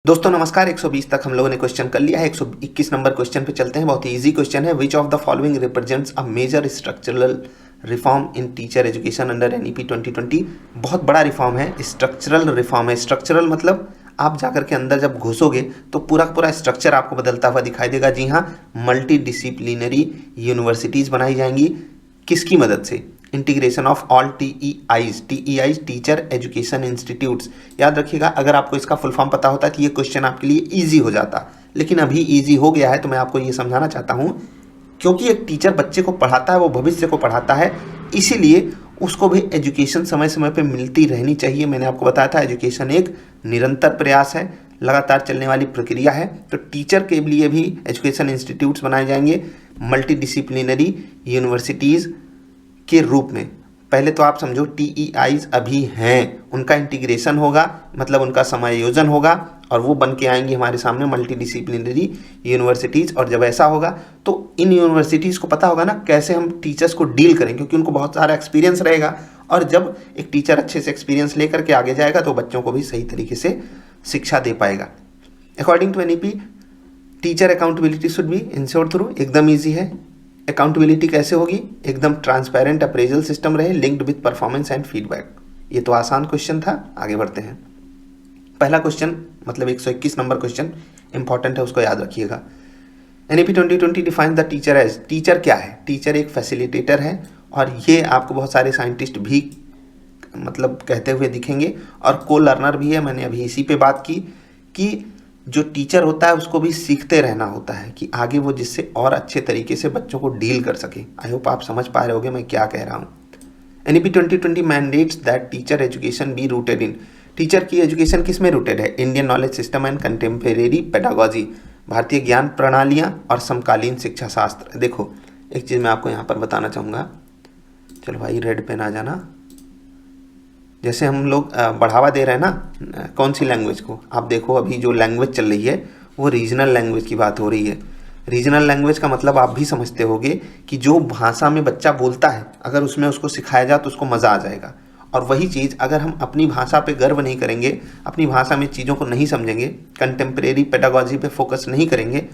दोस्तों नमस्कार। 120 तक हम लोगों ने क्वेश्चन कर लिया है। 121 नंबर क्वेश्चन पे चलते हैं। बहुत ही इजी क्वेश्चन है। Which of the following represents a major structural reform in teacher education under NEP 2020। बहुत बड़ा रिफॉर्म है, स्ट्रक्चरल रिफॉर्म है। स्ट्रक्चरल मतलब आप जाकर के अंदर जब घुसोगे तो पूरा का पूरा स्ट्रक्चर आपको बदलता हुआ दिखाई देगा। जी हाँ, मल्टी डिसिप्लिनरी यूनिवर्सिटीज बनाई जाएंगी। किसकी मदद से? Integration of all TEIs teacher education institutes. याद रखिएगा, अगर आपको इसका फुल फॉर्म पता होता है तो ये क्वेश्चन आपके लिए इजी हो जाता, लेकिन अभी इजी हो गया है तो मैं आपको ये समझाना चाहता हूँ। क्योंकि एक टीचर बच्चे को पढ़ाता है, वो भविष्य को पढ़ाता है, इसीलिए उसको भी एजुकेशन समय समय पे मिलती रहनी चाहिए। मैंने आपको बताया था एजुकेशन एक निरंतर प्रयास है, लगातार चलने वाली प्रक्रिया है। तो टीचर के लिए भी एजुकेशन इंस्टीट्यूट्स बनाए जाएंगे मल्टी डिसिप्लिनरी यूनिवर्सिटीज़ के रूप में। पहले तो आप समझो टीईआईज अभी हैं, उनका इंटीग्रेशन होगा, मतलब उनका समायोजन होगा और वो बन के आएंगी हमारे सामने मल्टी डिसिप्लिनरी यूनिवर्सिटीज़। और जब ऐसा होगा तो इन यूनिवर्सिटीज़ को पता होगा ना कैसे हम टीचर्स को डील करें, क्योंकि उनको बहुत सारा एक्सपीरियंस रहेगा। और जब एक टीचर अच्छे से एक्सपीरियंस लेकर के आगे जाएगा तो बच्चों को भी सही तरीके से शिक्षा दे पाएगा। According to NEP, teacher accountability should be ensured through. एकदम ईजी है। अकाउंटेबिलिटी कैसे होगी? एकदम ट्रांसपेरेंट अप्रेजल सिस्टम रहे, linked with performance and feedback. ये तो आसान क्वेश्चन था। आगे बढ़ते हैं। पहला क्वेश्चन मतलब 121 नंबर क्वेश्चन इंपॉर्टेंट है, उसको याद रखिएगा। NEP 2020 define the teacher as. Teacher क्या है? टीचर एक फैसिलिटेटर है, और ये आपको बहुत सारे साइंटिस्ट भी मतलब कहते हुए दिखेंगे, और को लर्नर भी है। मैंने अभी इसी पे बात की कि जो टीचर होता है उसको भी सीखते रहना होता है कि आगे वो जिससे और अच्छे तरीके से बच्चों को डील कर सके। आई होप आप समझ पा रहे होगे मैं क्या कह रहा हूँ। NEP 2020 mandates that teacher education be rooted in. Teacher की एजुकेशन किस में रूटेड है? Indian knowledge system and contemporary pedagogy. भारतीय ज्ञान प्रणालियाँ और समकालीन शिक्षा शास्त्र। देखो एक चीज़ मैं आपको यहाँ पर बताना चाहूँगा। चलो भाई रेड पेन आ जाना। जैसे हम लोग बढ़ावा दे रहे हैं ना कौन सी लैंग्वेज को, आप देखो अभी जो लैंग्वेज चल रही है वो रीजनल लैंग्वेज की बात हो रही है। रीजनल लैंग्वेज का मतलब आप भी समझते होगे कि जो भाषा में बच्चा बोलता है अगर उसमें उसको सिखाया जाए तो उसको मज़ा आ जाएगा। और वही चीज़ अगर हम अपनी भाषा पे गर्व नहीं करेंगे, अपनी भाषा में चीज़ों को नहीं समझेंगे, कंटेम्प्रेरी पेडागोजी पे फोकस नहीं करेंगे,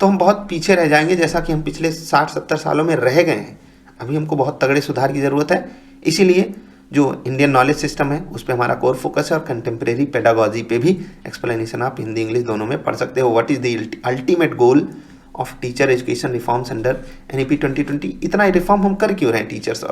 तो हम बहुत पीछे रह जाएंगे, जैसा कि हम पिछले 60-70 सालों में रह गए हैं। अभी हमको बहुत तगड़े सुधार की ज़रूरत है। इसीलिए जो इंडियन नॉलेज सिस्टम है उस पर हमारा कोर फोकस है, और कंटेम्प्रेरी पेडागोजी पे भी एक्सप्लेनेशन आप हिंदी इंग्लिश दोनों में पढ़ सकते हो। What is the ultimate goal of teacher education reforms under NEP 2020। इतना रिफॉर्म हम कर क्यों रहे हैं टीचर्स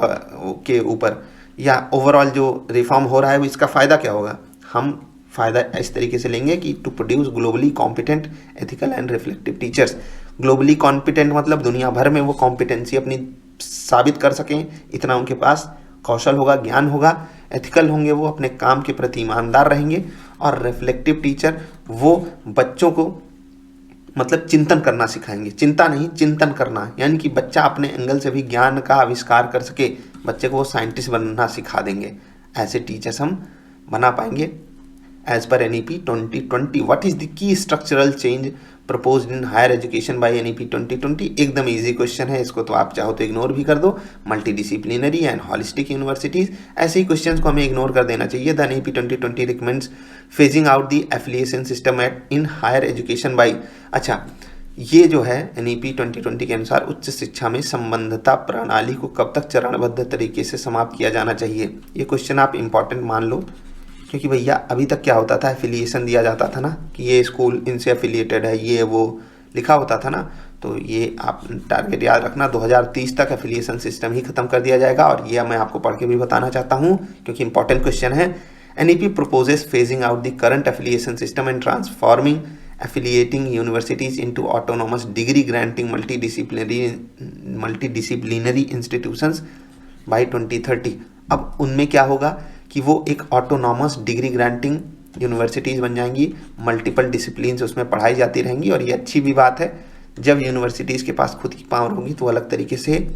के ऊपर, या ओवरऑल जो रिफॉर्म हो रहा है इसका फ़ायदा क्या होगा? हम फ़ायदा इस तरीके से लेंगे कि to produce globally competent ethical and reflective teachers. Globally competent मतलब दुनिया भर में वो कॉम्पिटेंसी अपनी साबित कर सकें, इतना उनके पास कौशल होगा, ज्ञान होगा। एथिकल होंगे, वो अपने काम के प्रति ईमानदार रहेंगे। और रिफ्लेक्टिव टीचर वो बच्चों को मतलब चिंतन करना सिखाएंगे, चिंता नहीं चिंतन करना, यानी कि बच्चा अपने एंगल से भी ज्ञान का आविष्कार कर सके, बच्चे को वो साइंटिस्ट बनना सिखा देंगे। ऐसे टीचर्स हम बना पाएंगे as per NEP 2020। What is the key structural change proposed in higher education by NEP 2020? एकदम इजी क्वेश्चन है, इसको तो आप चाहो तो इग्नोर भी कर दो। Multi disciplinary and holistic universities, ऐसे ही क्वेश्चंस को हमें इग्नोर कर देना चाहिए। The NEP 2020 recommends phasing out the affiliation system at in higher education by. अच्छा, ये जो है एनईपी 2020 के अनुसार उच्च शिक्षा में संबद्धता प्रणाली को कब तक चरणबद्ध तरीके से समाप्त किया जाना चाहिए? ये क्वेश्चन आप इंपॉर्टेंट मान लो, क्योंकि भैया अभी तक क्या होता था, एफिलिएशन दिया जाता था ना कि ये स्कूल इनसे एफिलिएटेड है, ये वो लिखा होता था ना। तो ये आप टारगेट याद रखना, 2030 तक एफिलिएशन सिस्टम ही खत्म कर दिया जाएगा। और ये मैं आपको पढ़ के भी बताना चाहता हूँ क्योंकि इंपॉर्टेंट क्वेश्चन है। NEP purposes phasing out the current affiliation system and transforming affiliating universities into autonomous degree granting multidisciplinary institutions by 2030। अब उनमें क्या होगा कि वो एक ऑटोनॉमस डिग्री ग्रांटिंग यूनिवर्सिटीज़ बन जाएंगी, मल्टीपल डिसिप्लिन्स उसमें पढ़ाई जाती रहेंगी। और ये अच्छी भी बात है, जब यूनिवर्सिटीज़ के पास खुद की पावर होगी तो अलग तरीके से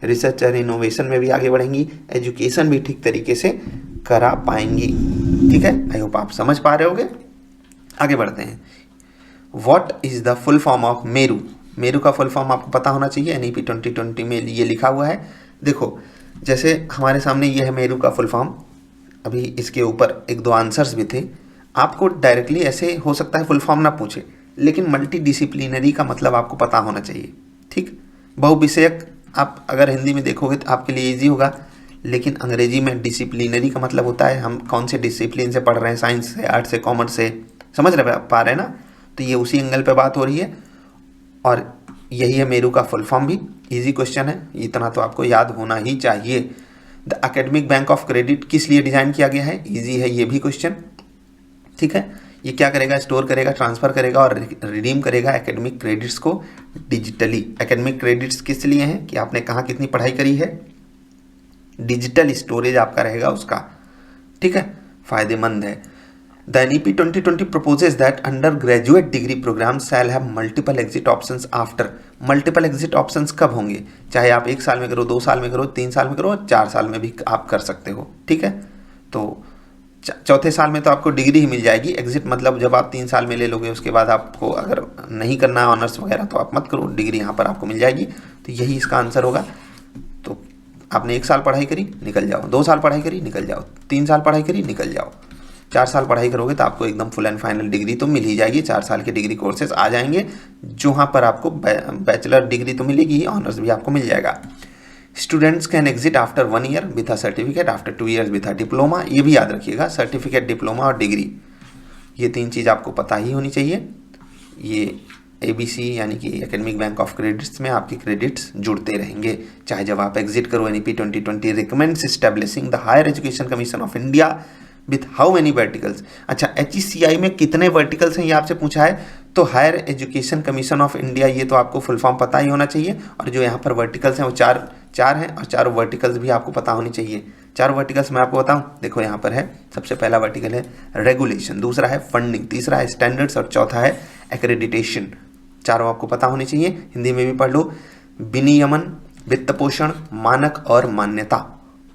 रिसर्च और इनोवेशन में भी आगे बढ़ेंगी, एजुकेशन भी ठीक तरीके से करा पाएंगी। ठीक है, आई होप आप समझ पा रहे होगे। आगे बढ़ते हैं। What is the full form of Meru? Meru का फुल फॉर्म आपको पता होना चाहिए, एनईपी 2020 में ये लिखा हुआ है। देखो जैसे हमारे सामने ये है मेरू का फुल फॉर्म, अभी इसके ऊपर 1-2 आंसर्स भी थे। आपको डायरेक्टली ऐसे हो सकता है फुल फॉर्म ना पूछे, लेकिन मल्टी डिसिप्लिनरी का मतलब आपको पता होना चाहिए। ठीक, बहुविषयक आप अगर हिंदी में देखोगे तो आपके लिए ईजी होगा, लेकिन अंग्रेजी में डिसिप्लिनरी का मतलब होता है हम कौन से डिसिप्लिन से पढ़ रहे हैं, साइंस से, आर्ट्स से, कॉमर्स से, समझ रहे पा रहे हैं ना। तो ये उसी एंगल पे बात हो रही है, और यही है मेरू का फुल फॉर्म भी। इजी क्वेश्चन है, इतना तो आपको याद होना ही चाहिए। The academic bank of credit किस लिए डिजाइन किया गया है, इजी है ये भी क्वेश्चन। ठीक है, ये क्या करेगा, स्टोर करेगा, ट्रांसफर करेगा और रिडीम करेगा एकेडमिक क्रेडिट्स को डिजिटली। एकेडमिक क्रेडिट्स किस लिए हैं कि आपने कहाँ कितनी पढ़ाई करी है, डिजिटल स्टोरेज आपका रहेगा उसका। ठीक है, फायदेमंद है। The NEP 2020 proposes that undergraduate degree programs shall have multiple exit options after। Multiple exit options कब होंगे, चाहे आप 1 साल में करो, 2 साल में करो, 3 साल में करो, 4 साल में भी आप कर सकते हो। ठीक है, तो चौथे साल में तो आपको डिग्री ही मिल जाएगी। एग्जिट मतलब जब आप 3 साल में ले लोगे, उसके बाद आपको अगर नहीं करना है ऑनर्स वगैरह तो आप मत करो, डिग्री यहाँ पर आपको मिल जाएगी। तो यही इसका आंसर होगा। तो आपने 1 साल पढ़ाई करी, निकल जाओ, 2 साल पढ़ाई करी, निकल जाओ, 3 साल पढ़ाई करी, निकल जाओ, 4 साल पढ़ाई करोगे तो आपको एकदम फुल एंड फाइनल डिग्री तो मिल ही जाएगी। 4 साल के डिग्री कोर्सेज आ जाएंगे, जहाँ पर आपको बैचलर डिग्री तो मिलेगी ही, ऑनर्स भी आपको मिल जाएगा। Students can exit after 1 year with a certificate, after 2 years with a diploma. ये भी याद रखिएगा, सर्टिफिकेट, डिप्लोमा और डिग्री, ये 3 चीज़ आपको पता ही होनी चाहिए। ये ABC यानी कि एकेडमिक बैंक ऑफ क्रेडिट्स में आपके क्रेडिट्स जुड़ते रहेंगे, चाहे जब आप एग्जिट करो। NEP 2020 recommends establishing the higher education commission of India with how many verticals. अच्छा, HECI में कितने वर्टिकल्स हैं ये आपसे पूछा है, तो higher education commission of India, ये तो आपको फुल फॉर्म पता ही होना चाहिए। और जो यहाँ पर वर्टिकल्स हैं वो चार हैं, और 4 वर्टिकल्स भी आपको पता होनी चाहिए। 4 वर्टिकल्स मैं आपको बताऊं, देखो यहाँ पर है, सबसे पहला वर्टिकल है रेगुलेशन, दूसरा है फंडिंग, तीसरा है स्टैंडर्ड्स और चौथा है एक्रेडिटेशन। चारों आपको पता होनी चाहिए, हिंदी में भी पढ़ लो। विनियमन, वित्त पोषण, मानक और मान्यता।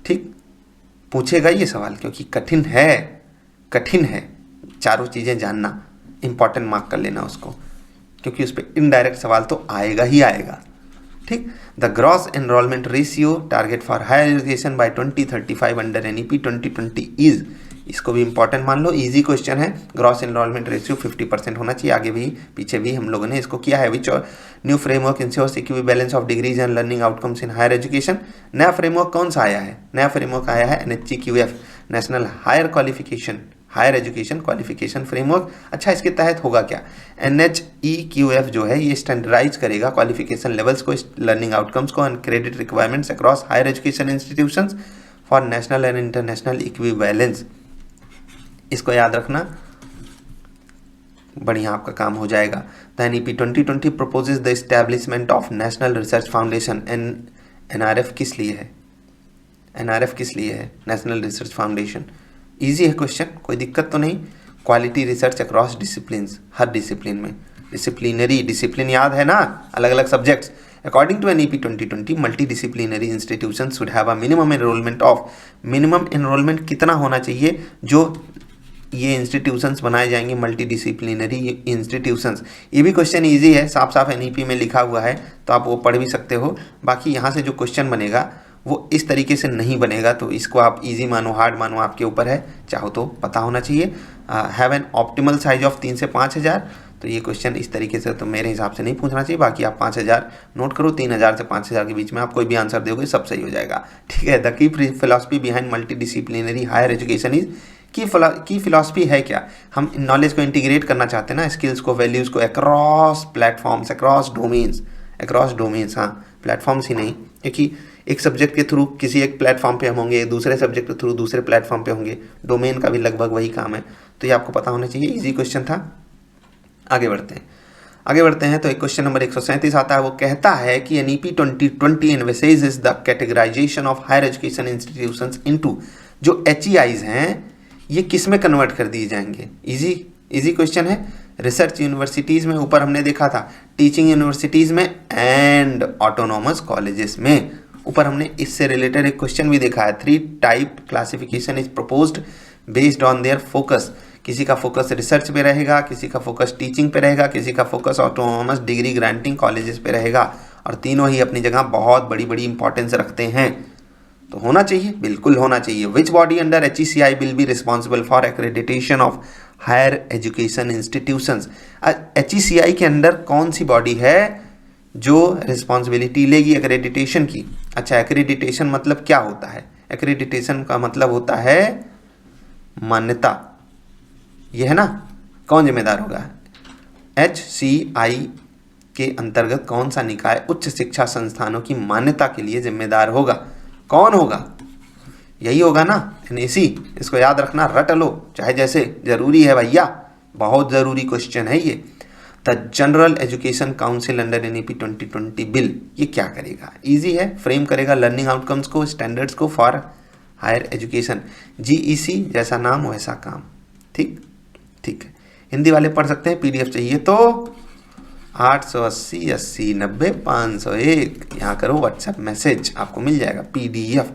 ठीक, पूछेगा ये सवाल क्योंकि कठिन है। चारों चीज़ें जानना, इंपॉर्टेंट मार्क कर लेना उसको, क्योंकि उस पर इनडायरेक्ट सवाल तो आएगा ही आएगा। ठीक, the gross enrolment ratio target for higher education by 2035 under NEP 2020 is, इसको भी इंपॉर्टेंट मान लो, इजी क्वेश्चन है। ग्रॉस एनरोलमेंट रेशियो 50% होना चाहिए। आगे भी पीछे भी हम लोगों ने इसको किया है। Which new framework ensures equivalence of degrees and learning outcomes in higher education. नया फ्रेमवर्क कौन सा आया है, नया फ्रेमवर्क आया है NHEQF, national higher education qualification framework. अच्छा, इसके तहत होगा क्या, NHEQF जो है ये स्टैंडर्डाइज करेगा क्वालिफिकेशन लेवल्स को, लर्निंग आउटकम्स को and credit requirements across higher education institutions for national and international equivalence. इसको याद रखना, बढ़िया आपका काम हो जाएगा। The NEP 2020 proposes the establishment of national research foundation. NRF किस लिए है, NRF किस लिए है, नेशनल रिसर्च फाउंडेशन। इजी है क्वेश्चन, कोई दिक्कत तो नहीं। क्वालिटी रिसर्च अक्रॉस डिसिप्लिन्स, हर डिसिप्लिन में, डिसिप्लिन याद है ना, अलग अलग subjects. According to NEP 2020, multidisciplinary institutions should have a minimum enrollment of, minimum enrolment कितना होना चाहिए जो ये इंस्टीट्यूशंस बनाए जाएंगे, मल्टी डिसिप्लिनरी इंस्टीट्यूशंस। ये भी क्वेश्चन इजी है, साफ साफ NEP में लिखा हुआ है, तो आप वो पढ़ भी सकते हो। बाकी यहाँ से जो क्वेश्चन बनेगा वो इस तरीके से नहीं बनेगा, तो इसको आप इजी मानो, हार्ड मानो, आपके ऊपर है, चाहो तो पता होना चाहिए। Have an optimal size of 3 से 5000, तो ये क्वेश्चन इस तरीके से तो मेरे हिसाब से नहीं पूछना चाहिए। बाकी आप 5000 नोट करो, 3000 से 5000 के बीच में आप कोई भी आंसर दोगे, सब सही हो जाएगा। ठीक है, the key philosophy behind multi disciplinary higher education is, key philosophy है क्या, हम नॉलेज को इंटीग्रेट करना चाहते हैं ना, स्किल्स को, वैल्यूज़ को अक्रॉस प्लेटफॉर्म्स, अक्रॉस डोमेन्स, हाँ प्लेटफॉर्म्स ही नहीं, क्योंकि एक सब्जेक्ट के थ्रू किसी एक प्लेटफॉर्म पे हम होंगे, दूसरे सब्जेक्ट के थ्रू दूसरे प्लेटफॉर्म पे होंगे, डोमेन का भी लगभग वही काम है। तो ये आपको पता होना चाहिए, इजी क्वेश्चन था। आगे बढ़ते हैं तो एक क्वेश्चन नंबर 137 आता है। वो कहता है कि NEP 2020 envisages the categorisation of higher education institutions into, जो HEIs हैं ये किस में कन्वर्ट कर दिए जाएंगे। इजी क्वेश्चन है। रिसर्च यूनिवर्सिटीज़ में ऊपर हमने देखा था, टीचिंग यूनिवर्सिटीज़ में एंड ऑटोनॉमस कॉलेजेस में ऊपर हमने इससे रिलेटेड एक क्वेश्चन भी देखा है। 3 type classification is proposed based on their focus. किसी का फोकस रिसर्च पे रहेगा, किसी का फोकस टीचिंग पे रहेगा, किसी का focus autonomous degree granting colleges पे रहेगा, और तीनों ही अपनी जगह बहुत बड़ी बड़ी इंपॉर्टेंस रखते हैं। तो होना चाहिए, बिल्कुल होना चाहिए। Which body under HECI will be responsible for accreditation of higher education institutions. HECI के अंडर कौन सी बॉडी है जो रिस्पॉन्सिबिलिटी लेगी एक्रेडिटेशन की? अच्छा, एक्रेडिटेशन मतलब क्या होता है? एक्रेडिटेशन का मतलब होता है मान्यता, ये है ना। कौन जिम्मेदार होगा? HCI के अंतर्गत कौन सा निकाय उच्च शिक्षा संस्थानों की मान्यता के लिए जिम्मेदार होगा? कौन होगा? यही होगा ना, NAC। इसको याद रखना, रट लो चाहे जैसे, जरूरी है भैया, बहुत जरूरी क्वेश्चन है ये। The general education council under NEP 2020 bill, ये क्या करेगा? इजी है, फ्रेम करेगा लर्निंग आउटकम्स को, स्टैंडर्ड्स को फॉर हायर एजुकेशन। GEC जैसा नाम वैसा काम। ठीक ठीक है, हिंदी वाले पढ़ सकते हैं, PDF चाहिए तो 880 80 90 501 यहाँ करो व्हाट्सएप मैसेज, आपको मिल जाएगा PDF।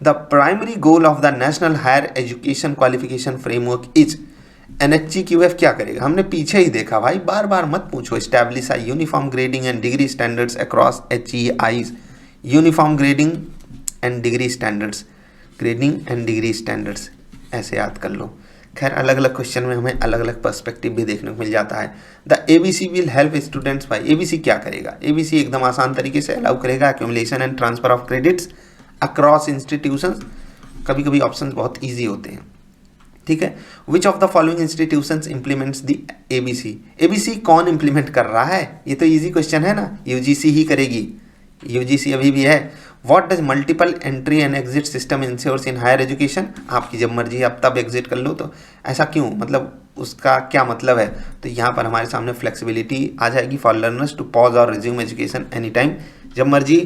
The primary goal of the national higher education qualification framework is, NHGQF क्या करेगा? हमने पीछे ही देखा भाई, बार बार मत पूछो। Establish a uniform grading and degree standards across HEIs। Uniform grading and degree standards, grading and degree standards, ऐसे याद कर लो। खैर, अलग अलग क्वेश्चन में हमें अलग अलग पर्सपेक्टिव भी देखने को मिल जाता है। The ABC will help students by, ABC क्या करेगा? ABC एकदम आसान तरीके से अलाउ करेगा accumulation and transfer of credits across institutions. कभी कभी ऑप्शंस बहुत ईजी होते हैं, ठीक है। Which of the following institutions implements the ABC? ABC कौन इंप्लीमेंट कर रहा है? ये तो इजी क्वेश्चन है ना, UGC ही करेगी। UGC अभी भी है। What does multiple entry and exit system ensures in higher education? आपकी जब मर्जी आप तब एग्जिट कर लो, तो ऐसा क्यों, मतलब उसका क्या मतलब है? तो यहाँ पर हमारे सामने फ्लेक्सिबिलिटी आ जाएगी फॉर लर्नर्स टू पॉज और रिज्यूम एजुकेशन एनी टाइम। जब मर्जी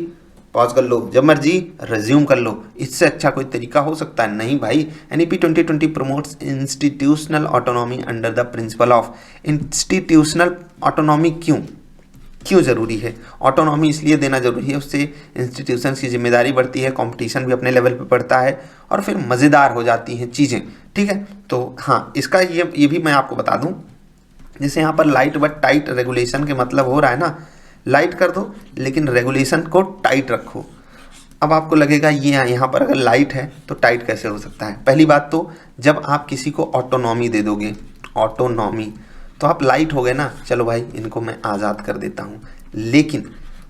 पॉज कर लो, जब मर्जी रिज्यूम कर लो। इससे अच्छा कोई तरीका हो सकता है? नहीं भाई। NEP 2020 promotes institutional autonomy under the principle of. Institutional autonomy क्यों जरूरी है? ऑटोनॉमी इसलिए देना जरूरी है, उससे इंस्टीट्यूशन की जिम्मेदारी बढ़ती है, कंपटीशन भी अपने लेवल पे बढ़ता है और फिर मज़ेदार हो जाती हैं चीज़ें, ठीक है। तो हाँ, इसका ये भी मैं आपको बता दूं, जैसे यहाँ पर लाइट बट टाइट रेगुलेशन के मतलब हो रहा है ना, लाइट कर दो लेकिन रेगुलेशन को टाइट रखो। अब आपको लगेगा ये यहाँ पर अगर लाइट है तो टाइट कैसे हो सकता है? पहली बात तो जब आप किसी को ऑटोनॉमी दे दोगे, ऑटोनॉमी, तो आप लाइट हो गए ना, चलो भाई इनको मैं आज़ाद कर देता हूँ, लेकिन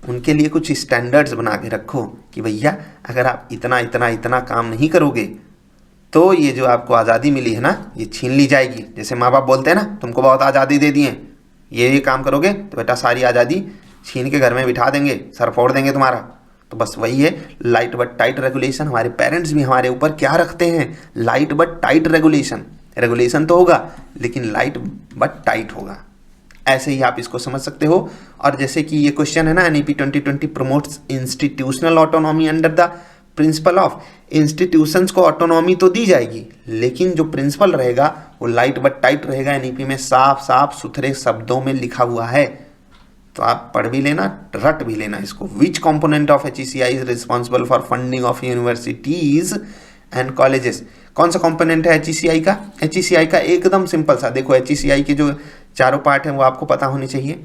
उनके लिए कुछ स्टैंडर्ड्स बना के रखो कि भैया अगर आप इतना इतना इतना काम नहीं करोगे तो ये जो आपको आज़ादी मिली है ना, ये छीन ली जाएगी। जैसे माँ बाप बोलते हैं ना, तुमको बहुत आज़ादी दे दिए, ये काम करोगे तो बेटा सारी आज़ादी छीन के घर में बिठा देंगे, सर फोड़ देंगे तुम्हारा। तो बस वही है, लाइट बट टाइट रेगुलेशन। हमारे पेरेंट्स भी हमारे ऊपर क्या रखते हैं? Light but tight regulation. Regulation तो होगा लेकिन लाइट बट टाइट होगा, ऐसे ही आप इसको समझ सकते हो। और जैसे कि ये क्वेश्चन है ना, NEP 2020 promotes institutional autonomy under the principle of. Institutions को ऑटोनॉमी तो दी जाएगी लेकिन जो प्रिंसिपल रहेगा वो लाइट बट टाइट रहेगा। NEP में साफ साफ सुथरे शब्दों में लिखा हुआ है, तो आप पढ़ भी लेना, रट भी लेना इसको। Which component of HECI is responsible for funding of universities and colleges? कौन सा कंपोनेंट है HECI का? HECI का एकदम सिंपल सा, देखो HECI के जो चारों पार्ट हैं वो आपको पता होने चाहिए,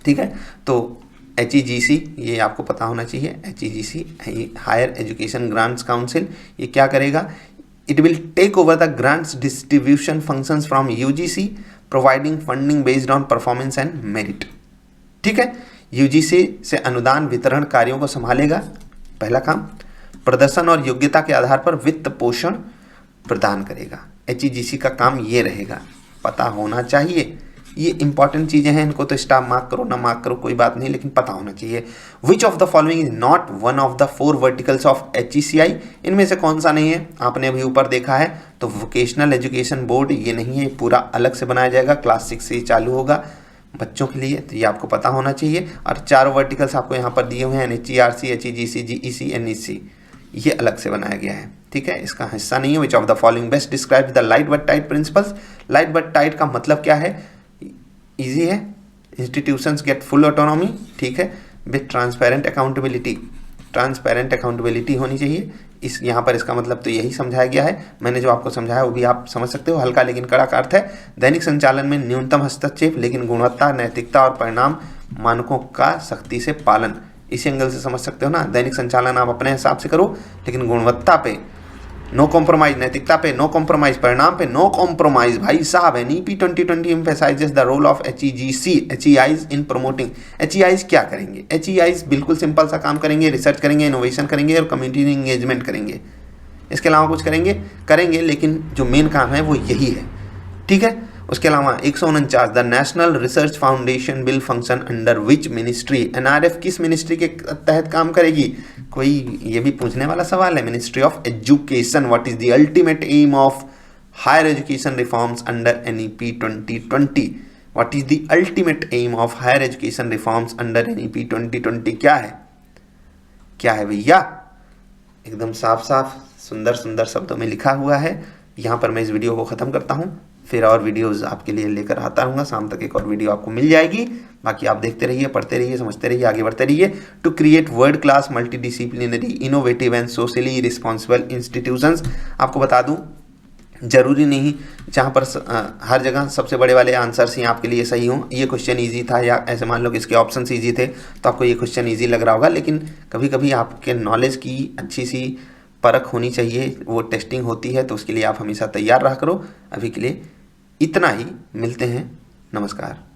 ठीक है। तो HEGC ये आपको पता होना चाहिए। HEGC higher education grants council, ये क्या करेगा? It will take over the grants distribution functions from UGC, providing funding based on performance and merit, ठीक है। UGC से अनुदान वितरण कार्यों को संभालेगा, पहला काम। प्रदर्शन और योग्यता के आधार पर वित्त पोषण प्रदान करेगा। HEGC का काम ये रहेगा, पता होना चाहिए। ये इंपॉर्टेंट चीज़ें हैं, इनको तो स्टार मार्क करो ना मार्क करो कोई बात नहीं, लेकिन पता होना चाहिए। विच of the following is not one of the 4 verticals of HECI? इनमें से कौन सा नहीं है? आपने अभी ऊपर देखा है तो वोकेशनल एजुकेशन बोर्ड ये नहीं है, पूरा अलग से बनाया जाएगा, क्लास 6 से चालू होगा बच्चों के लिए, तो ये आपको पता होना चाहिए। और 4 वर्टिकल्स आपको यहाँ पर दिए हुए हैं, NHERC, HEGC, GEC, NEC, ये अलग से बनाया गया है, ठीक है, इसका हिस्सा नहीं है। Which of the following best describe the light but tight principles? Light but tight का मतलब क्या है? इजी है, इंस्टीट्यूशंस गेट फुल ऑटोनॉमी, ठीक है, with transparent accountability. Transparent accountability होनी चाहिए, इस यहाँ पर इसका मतलब तो यही समझाया गया है। मैंने जो आपको समझाया वो भी आप समझ सकते हो, हल्का लेकिन कड़ा का अर्थ है दैनिक संचालन में न्यूनतम हस्तक्षेप लेकिन गुणवत्ता, नैतिकता और परिणाम मानकों का सख्ती से पालन। इसी एंगल से समझ सकते हो ना, दैनिक संचालन आप अपने हिसाब से करो लेकिन गुणवत्ता पे नो कॉम्प्रोमाइज नैतिकता पे, नो कॉम्प्रोमाइज परिणाम पे, नो कॉम्प्रोमाइज भाई साहब। NEP 2020 emphasises the role of HEIs in promoting. HEIs क्या करेंगे? एचईआईज बिल्कुल सिंपल सा काम करेंगे, रिसर्च करेंगे, इनोवेशन करेंगे और कम्युनिटी एंगेजमेंट करेंगे। इसके अलावा कुछ करेंगे, लेकिन जो मेन काम है वो यही है, ठीक है। उसके अलावा 149 the national research foundation will function under which ministry. NRF किस मिनिस्ट्री के तहत काम करेगी? कोई ये भी पूछने वाला सवाल है। Ministry of education. What is the ultimate aim of higher education reforms under NEP 2020? What is the ultimate aim of higher education reforms under NEP 2020? क्या है भैया? एकदम साफ साफ सुंदर सुंदर शब्दों में लिखा हुआ है। यहाँ पर मैं इस वीडियो को ख़त्म करता हूँ, फिर और वीडियोस आपके लिए लेकर आता रहूँगा। शाम तक एक और वीडियो आपको मिल जाएगी। बाकी आप देखते रहिए, पढ़ते रहिए, समझते रहिए, आगे बढ़ते रहिए। To create world class multidisciplinary innovative and socially responsible institutions. आपको बता दूँ, जरूरी नहीं जहाँ पर हर जगह सबसे बड़े वाले आंसर्स ही आपके लिए सही हों। ये क्वेश्चन इजी था, या ऐसे मान लो कि इसके ऑप्शंस इजी थे तो आपको ये क्वेश्चन इजी लग रहा होगा, लेकिन कभी कभी आपके नॉलेज की अच्छी सी परख होनी चाहिए, वो टेस्टिंग होती है, तो उसके लिए आप हमेशा तैयार रहा करो। अभी के लिए इतना ही, मिलते हैं, नमस्कार।